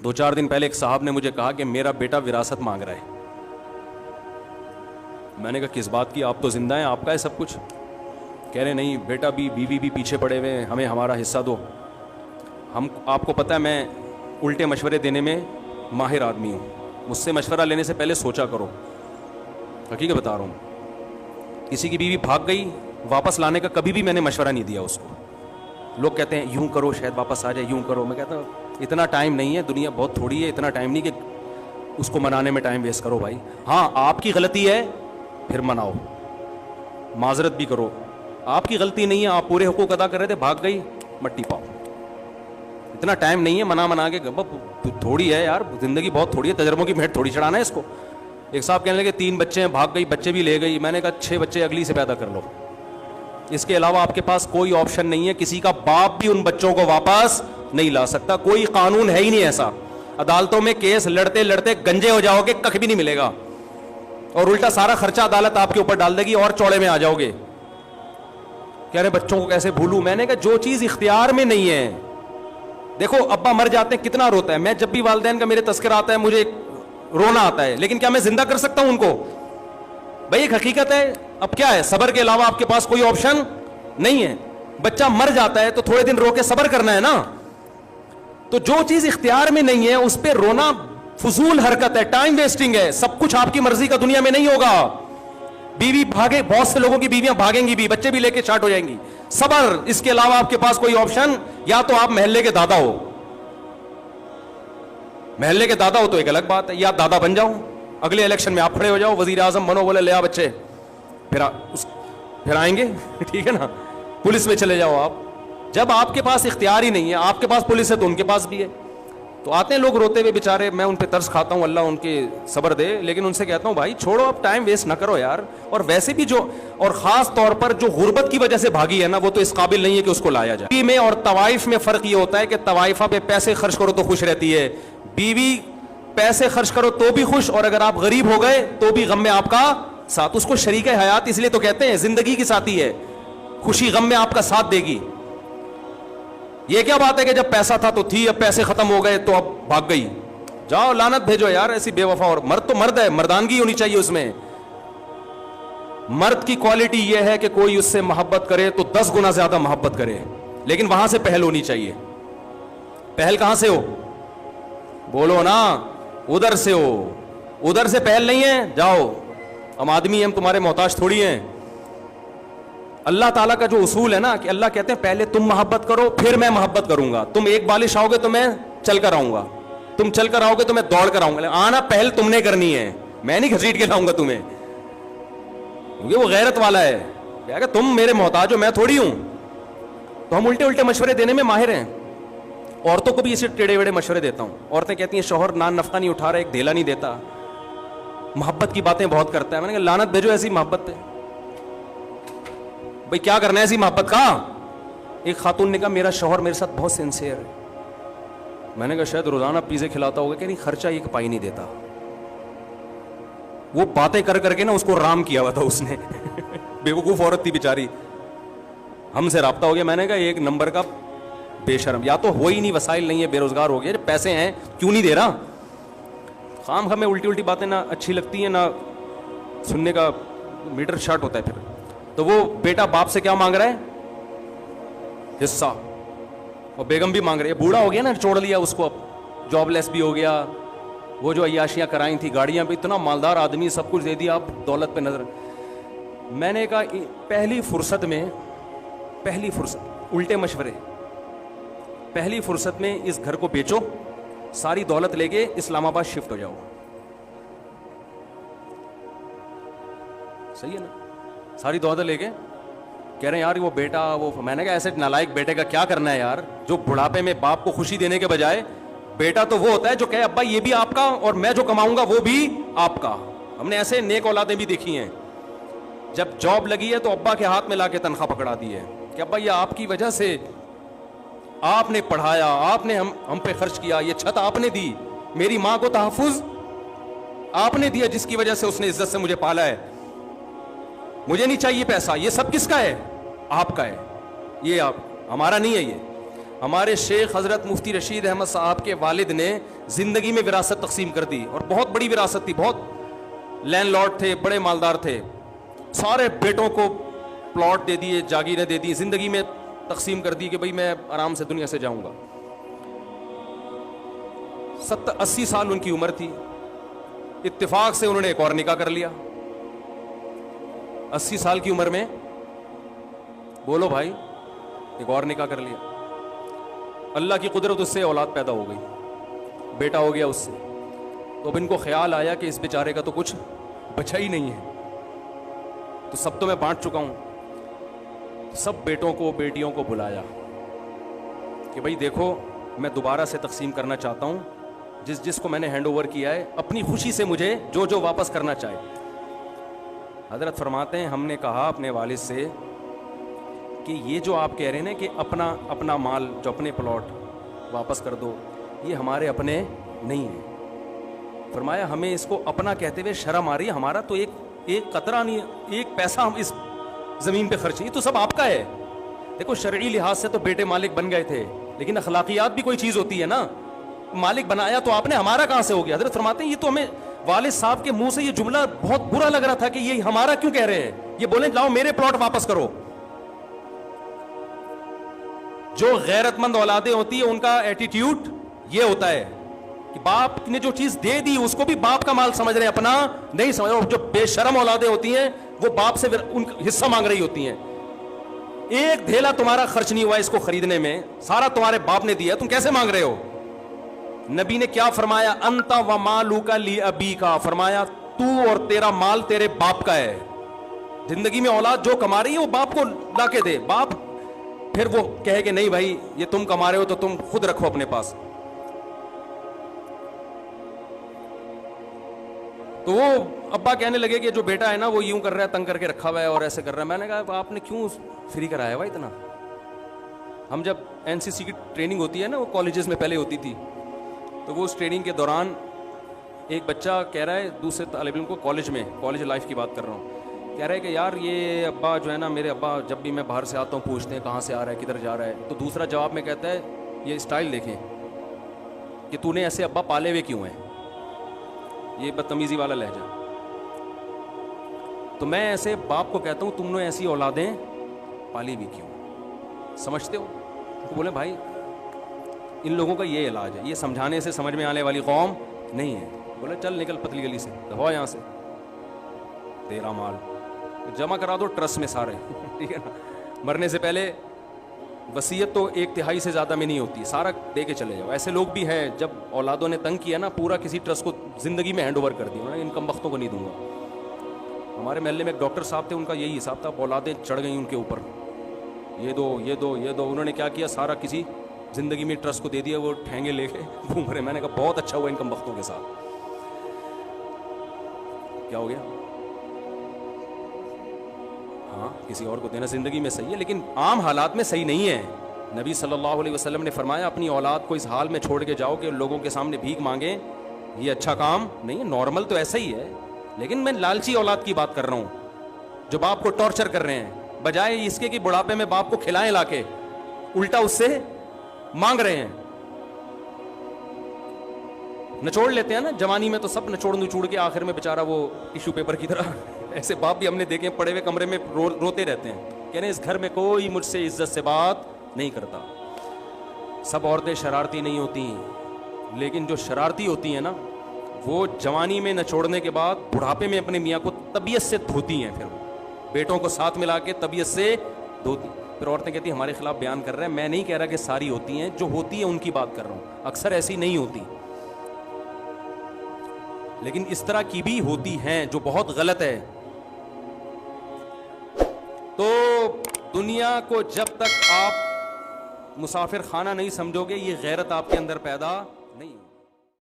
2-4 दिन पहले एक साहब ने मुझे कहा कि मेरा बेटा विरासत मांग रहा है. मैंने कहा किस बात की, आप तो जिंदा हैं, आपका है सब कुछ. कह रहे नहीं बेटा भी, बीवी भी पीछे पड़े हुए हैं, हमें हमारा हिस्सा दो. हम, आपको पता है मैं उल्टे मशवरे देने में माहिर आदमी हूँ. मुझसे मशवरा लेने से पहले सोचा करो. हकीकत बता रहा हूँ. किसी की बीवी भाग गई, वापस लाने का कभी भी मैंने मशवरा नहीं दिया उसको. लोग कहते हैं यूं करो शायद वापस आ जाए, यूं करो. मैं कहता हूँ इतना टाइम नहीं है, दुनिया बहुत थोड़ी है, इतना टाइम नहीं कि उसको मनाने में टाइम वेस्ट करो भाई. हाँ आपकी गलती है फिर मनाओ, माजरत भी करो. आपकी गलती नहीं है, आप पूरे हुकूक अदा कर रहे थे, भाग गई, मट्टी पाओ. इतना टाइम नहीं है मना के. थोड़ी है यार, जिंदगी बहुत थोड़ी है, तजर्बों की भेंट थोड़ी चढ़ाना है इसको. एक साहब कहने लगे 3 बच्चे हैं, भाग गई, बच्चे भी ले गई. मैंने कहा 6 बच्चे अगली से पैदा कर लो. इसके अलावा आपके पास कोई ऑप्शन नहीं है. किसी का बाप भी उन बच्चों को वापस नहीं ला सकता. कोई कानून है ही नहीं ऐसा. अदालतों में केस लड़ते लड़ते गंजे हो जाओगे, कख भी नहीं मिलेगा, और उल्टा सारा खर्चा अदालत आपके ऊपर डाल देगी और चौड़े में आ जाओगे. कह रहे बच्चों को कैसे भूलूं. मैंने कहा जो चीज इख्तियार में नहीं है. देखो अब्बा मर जाते हैं, कितना रोता है. मैं जब भी वालिदैन का मेरे तस्करा आता है मुझे रोना आता है, लेकिन क्या मैं जिंदा कर सकता हूं उनको? भाई एक हकीकत है. अब क्या है, सब्र के अलावा आपके पास कोई ऑप्शन नहीं है. बच्चा मर जाता है तो थोड़े दिन रो के सब्र करना है ना. तो जो चीज इख्तियार में नहीं है उस पर रोना फजूल हरकत है, टाइम वेस्टिंग है. सब कुछ आपकी मर्जी का दुनिया में नहीं होगा. बीवी भागे, बहुत से लोगों की बीवियां भागेंगी भी, बच्चे भी लेके स्टार्ट हो जाएंगी. सब्र, इसके अलावा आपके पास कोई ऑप्शन, या तो आप महल्ले के दादा हो. महल्ले के दादा हो तो एक अलग बात है, या दादा बन जाओ, अगले इलेक्शन में आप खड़े हो जाओ, वजीर आजम बनो, बोले ले आ बच्चे, फिर आएंगे. ठीक है ना. पुलिस में चले जाओ आप. जब आपके पास इख्तियार ही नहीं है, आपके पास पुलिस है तो उनके पास भी है. तो आते हैं लोग रोते हुए बेचारे, मैं उन पे तरस खाता हूँ, अल्लाह उनके सब्र दे. लेकिन उनसे कहता हूँ भाई छोड़ो, अब टाइम वेस्ट ना करो यार. और वैसे भी जो, और खास तौर पर जो गुर्बत की वजह से भागी है ना, वो तो इस काबिल नहीं है कि उसको लाया जाए. बीवी में और तवाइफ में फर्क ये होता है कि तवाइफा पे पैसे खर्च करो तो खुश रहती है, बीवी पैसे खर्च करो तो भी खुश, और अगर आप गरीब हो गए तो भी गम में आपका साथ. उसको शरीक हयात इसलिए तो कहते हैं, जिंदगी की साथी है, खुशी गम में आपका साथ देगी. ये क्या बात है कि जब पैसा था तो थी, अब पैसे खत्म हो गए तो अब भाग गई. जाओ लानत भेजो यार ऐसी बेवफा. और मर्द तो मर्द है, मर्दानगी होनी चाहिए उसमें. मर्द की क्वालिटी यह है कि कोई उससे मोहब्बत करे तो 10 गुना ज्यादा मोहब्बत करे, लेकिन वहां से पहल होनी चाहिए. पहल कहां से हो? बोलो ना. उधर से हो. उधर से पहल नहीं है, जाओ, हम आदमी हैं, हम तुम्हारे मोहताज थोड़ी हैं. अल्लाह ताला का जो उसूल है ना कि अल्लाह कहते हैं पहले तुम मोहब्बत करो फिर मैं मोहब्बत करूंगा. तुम एक बालिश आओगे तो मैं चल कर आऊंगा, तुम चल कर आओगे तो मैं दौड़ कर आऊंगा. आना पहल तुमने करनी है, मैं नहीं घसीट के लाऊंगा तुम्हें, क्योंकि वो गैरत वाला है. क्या कि तुम मेरे मोहताज हो, मैं थोड़ी हूं. तो हम उल्टे उल्टे मशवरे देने में माहिर हैं. औरतों को भी इसे टेढ़े वेढ़े मशवरे देता हूं. औरतें कहती हैं शौहर नान नफका नहीं उठा रहा, एक धेला नहीं देता, मोहब्बत की बातें बहुत करता है. मैंने कहा लानत भेजो ऐसी मोहब्बत पे. भाई क्या करना है ऐसी मोहब्बत का? एक खातून ने कहा मेरा शौहर मेरे साथ बहुत सिंसियर है. मैंने कहा शायद रोजाना पिज़्ज़े खिलाता होगा. कि नहीं, खर्चा एक पाई नहीं देता. वो बातें कर करके ना उसको राम किया हुआ था उसने. बेवकूफ औरत थी बेचारी. हमसे राब्ता हो गया. मैंने कहा एक नंबर का बेशर्म, या तो हो ही नहीं, वसाइल नहीं है, बेरोजगार हो गया, पैसे हैं क्यों नहीं दे रहा. खाम हमें उल्टी उल्टी बातें ना अच्छी लगती हैं ना सुनने का मीटर शॉर्ट होता है. फिर तो वो बेटा बाप से क्या मांग रहा है? हिस्सा. और बेगम भी मांग रही है. बूढ़ा हो गया ना, छोड़ लिया उसको, अब जॉबलेस भी हो गया. वो जो अय्याशियां कराई थी, गाड़ियां भी, इतना मालदार आदमी, सब कुछ दे दिया, अब दौलत पे नजर. मैंने कहा पहली फुर्सत में, पहली फुर्सत, उल्टे मशवरे, पहली फुर्सत में इस घर को बेचो, सारी दौलत लेके इस्लामाबाद शिफ्ट हो जाओ. सही है ना? सारी दौलत लेके. कह रहे हैं यार वो बेटा, वो, मैंने कहा ऐसे नालायक बेटे का क्या करना है यार, जो बुढ़ापे में बाप को खुशी देने के बजाय, बेटा तो वो होता है जो कहे अब्बा ये भी आपका और मैं जो कमाऊंगा वो भी आपका. हमने ऐसे नेक औलादें भी देखी हैं. जब जॉब लगी है तो अब्बा के हाथ में लाके तनख्वाह पकड़ा दी है कि अब्बा ये आपकी वजह से, आपने पढ़ाया, आपने हम पे खर्च किया, ये छत आपने दी, मेरी माँ को तहफ्फुज आपने दिया, जिसकी वजह से उसने इज्जत से मुझे पाला है. मुझे नहीं चाहिए पैसा, ये सब किसका है? आपका है. ये आप, हमारा नहीं है ये. ہمارے شیخ حضرت مفتی رشید احمد صاحب کے والد نے زندگی میں وراثت تقسیم کر دی, اور بہت بڑی وراثت تھی, بہت لینڈ لارڈ تھے, بڑے مالدار تھے. سارے بیٹوں کو پلاٹ دے دیے, جاگیریں دے دی, زندگی میں تقسیم کر دی کہ بھئی میں آرام سے دنیا سے جاؤں گا. 80 سال ان کی عمر تھی, اتفاق سے انہوں نے ایک اور نکاح کر لیا. 80 سال کی عمر میں, بولو بھائی, ایک اور نکاح کر لیا. اللہ کی قدرت, اس سے اولاد پیدا ہو گئی, بیٹا ہو گیا اس سے. تو اب ان کو خیال آیا کہ اس بیچارے کا تو کچھ بچا ہی نہیں ہے, تو سب تو میں بانٹ چکا ہوں. سب بیٹوں کو بیٹیوں کو بلایا کہ بھئی دیکھو میں دوبارہ سے تقسیم کرنا چاہتا ہوں, جس جس کو میں نے ہینڈ اوور کیا ہے اپنی خوشی سے مجھے جو جو واپس کرنا چاہے. حضرت فرماتے ہیں ہم نے کہا اپنے والد سے کہ یہ جو آپ کہہ رہے ہیں نا کہ اپنا مال, جو اپنے پلاٹ واپس کر دو, یہ ہمارے اپنے نہیں ہیں. فرمایا ہمیں اس کو اپنا کہتے ہوئے شرم آ رہی ہے, ہمارا تو ایک قطرہ نہیں, ایک پیسہ ہم اس زمین پہ خرچ نہیں, تو سب آپ کا ہے. دیکھو شرعی لحاظ سے تو بیٹے مالک بن گئے تھے, لیکن اخلاقیات بھی کوئی چیز ہوتی ہے نا. مالک بنایا تو آپ نے, ہمارا کہاں سے ہو گیا؟ حضرت فرماتے ہیں یہ تو ہمیں والد صاحب کے منہ سے یہ جملہ بہت برا لگ رہا تھا کہ یہ ہمارا کیوں کہہ رہے ہیں, یہ بولیں لاؤ میرے پلاٹ واپس کرو. جو غیرت مند اولادیں ہوتی ہیں ان کا ایٹیٹیوڈ یہ ہوتا ہے کہ باپ نے جو چیز دے دی اس کو بھی باپ کا مال سمجھ رہے ہیں, اپنا نہیں سمجھ رہے. جو بے شرم اولادیں ہوتی ہیں وہ باپ سے ان حصہ مانگ رہی ہوتی ہیں. ایک دھیلا تمہارا خرچ نہیں ہوا اس کو خریدنے میں, سارا تمہارے باپ نے دیا, تم کیسے مانگ رہے ہو؟ نبی نے کیا فرمایا؟ انت و مالک لابیک, فرمایا تو اور تیرا مال تیرے باپ کا ہے. زندگی میں اولاد جو کما رہی ہے وہ باپ کو لا کے دے. باپ پھر وہ کہے کہ نہیں بھائی یہ تم کما رہے ہو تو تم خود رکھو اپنے پاس. تو وہ ابا کہنے لگے کہ جو بیٹا ہے نا وہ یوں کر رہا ہے, تنگ کر کے رکھا ہوا ہے اور ایسے کر رہا ہے. میں نے کہا آپ نے کیوں فری کرایا ہوا اتنا؟ ہم جب NCC کی ٹریننگ ہوتی ہے نا, وہ کالجز میں پہلے ہوتی تھی, تو وہ اس ٹریننگ کے دوران ایک بچہ کہہ رہا ہے دوسرے طالب علم کو, کالج لائف کی بات کر رہا ہوں, کہہ رہا ہے کہ یار یہ ابا جو ہے نا, میرے ابا جب بھی میں باہر سے آتا ہوں پوچھتے ہیں کہاں سے آ رہا ہے, کدھر جا رہا ہے. تو دوسرا جواب میں کہتا ہے یہ اسٹائل دیکھیں کہ تو نے ایسے ابا پالے ہوئے کیوں ہیں, یہ بدتمیزی والا لہجہ. تو میں ایسے باپ کو کہتا ہوں تم نے ایسی اولادیں پالی بھی کیوں, سمجھتے ہو؟ تو بولے بھائی ان لوگوں کا یہ علاج ہے, یہ سمجھانے سے سمجھ میں آنے والی قوم نہیں ہے. بولے چل نکل پتلی گلی سے, دباؤ یہاں سے, تیرا مال جمع کرا دو ٹرسٹ میں سارے, ٹھیک ہے نا. مرنے سے پہلے وصیت تو 1/3 سے زیادہ میں نہیں ہوتی, سارا دے کے چلے جاؤ. ایسے لوگ بھی ہیں جب اولادوں نے تنگ کیا نا, پورا کسی ٹرسٹ کو زندگی میں ہینڈ اوور کر دیا, ان کم بختوں کو نہیں دوں گا. ہمارے محلے میں ایک ڈاکٹر صاحب تھے, ان کا یہی حساب تھا, اولادیں چڑھ گئیں ان کے اوپر, یہ دو یہ دو یہ دو. انہوں نے کیا کیا, سارا کسی زندگی میں ٹرسٹ کو دے دیا, وہ ٹھینگے لے کے گھوم رہے. میں نے کہا بہت اچھا ہوا ان کم بختوں کے ساتھ. کیا ہو گیا؟ ہاں کسی اور کو دینا زندگی میں صحیح ہے, لیکن عام حالات میں صحیح نہیں ہے. نبی صلی اللہ علیہ وسلم نے فرمایا اپنی اولاد کو اس حال میں چھوڑ کے جاؤ کہ لوگوں کے سامنے بھیک مانگیں, یہ اچھا کام نہیں ہے. نارمل تو ایسا ہی ہے, لیکن میں لالچی اولاد کی بات کر رہا ہوں جو باپ کو ٹارچر کر رہے ہیں, بجائے اس کے کہ بڑھاپے میں باپ کو کھلائیں لا کے, الٹا اس سے مانگ رہے ہیں. نچوڑ لیتے ہیں نا جوانی میں, تو سب نچوڑ کے آخر میں بیچارہ وہ ٹیشو پیپر کی طرح ایسے باپ بھی ہم نے دیکھے پڑے ہوئے کمرے میں روتے رہتے ہیں, کہہ رہے ہیں اس گھر میں کوئی مجھ سے عزت سے بات نہیں کرتا. سب عورتیں شرارتی نہیں ہوتی, لیکن جو شرارتی ہوتی ہیں نا وہ جوانی میں نچوڑنے کے بعد بڑھاپے میں اپنے میاں کو طبیعت سے دھوتی ہیں, پھر وہ بیٹوں کو ساتھ ملا کے طبیعت سے دھوتی. پھر عورتیں کہتی ہیں ہمارے خلاف بیان کر رہے ہیں. میں نہیں کہہ رہا کہ ساری ہوتی ہیں, جو ہوتی ہیں ان کی بات کر رہا ہوں, اکثر ایسی نہیں ہوتی, لیکن اس طرح کی بھی ہوتی ہیں جو بہت غلط ہے. تو دنیا کو جب تک آپ مسافر خانہ نہیں سمجھو گے, یہ غیرت آپ کے اندر پیدا نہیں.